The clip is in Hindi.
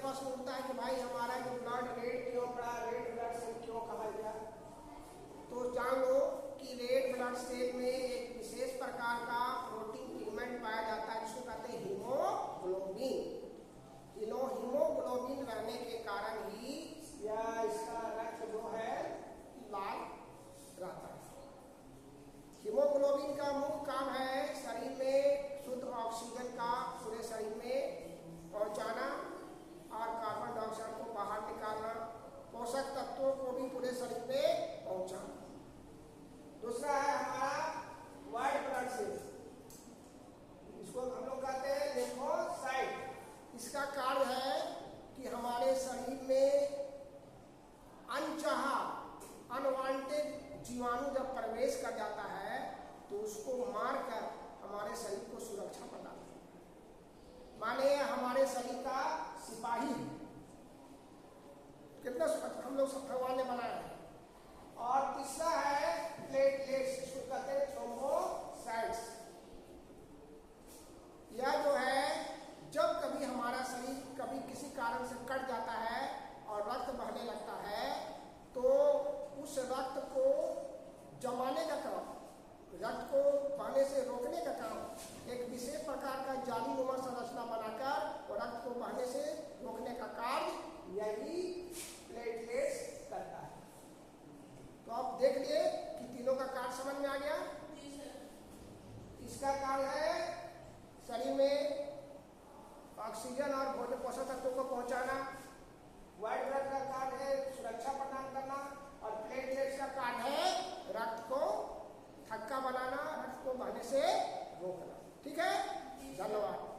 प्रश्न उठता है कि भाई हमारा जो ब्लड रेड क्यों पड़ा, रेड ब्लड सेल क्यों कहा गया। तो जान लो कि रेड ब्लड सेल में एक विशेष प्रकार का प्रोटीन पिगमेंट पाया जाता है जिसको कहते हैं हीमोग्लोबिन। हीमोग्लोबिन रहने के कारण ही या इसका रक्त जो है लाल रहता है। हीमोग्लोबिन का मुख्य काम है शरीर में शुद्ध ऑक्सीजन का पूरे शरीर में पहुंचाना और कार्बन डाइऑक्साइड को बाहर निकालना, पोषक तत्वों को भी पूरे शरीर में पहुंचाना। दूसरा है हमारा व्हाइट ब्लड सेल, इसको हम लोग कहते हैं लिम्फोसाइट। इसका कार्य है कि हमारे शरीर में अनचाहा अनवांटेड जीवाणु जब प्रवेश कर जाता है तो उसको मारकर हमारे शरीर को सुरक्षा प्रदान करता है। माने हमारे शरीर का सिपाही है, कितना हम लोग सब भगवान ने बनाया है। और तीसरा है प्लेटलेट्स, इसको कहते हैं थ्रोम्बोसाइट्स। यह जो है जब कभी हमारा शरीर कभी किसी कारण से कट जाता है और रक्त बहने लगता है तो उस रक्त को जमाने का काम, रक्त को बहने से रोकने का काम एक विशेष प्रकार का जालीनुमा संरचना बनाकर और रक्त को बहने से रोकने का कार्य यही प्लेटलेट्स करता है। तो आप देख लिए कि तीनों का कार्य समझ में आ गया। इसका कार्य है शरीर में ऑक्सीजन और भोजन पोषक तत्वों को पहुंचाना, व्हाइट ब्लड का कार्य है सुरक्षा प्रदान करना और प्लेटलेट्स का कार्य है रक्त को थक्का बनाना, रक्त को बहने से रोकना। ठीक है, धन्यवाद।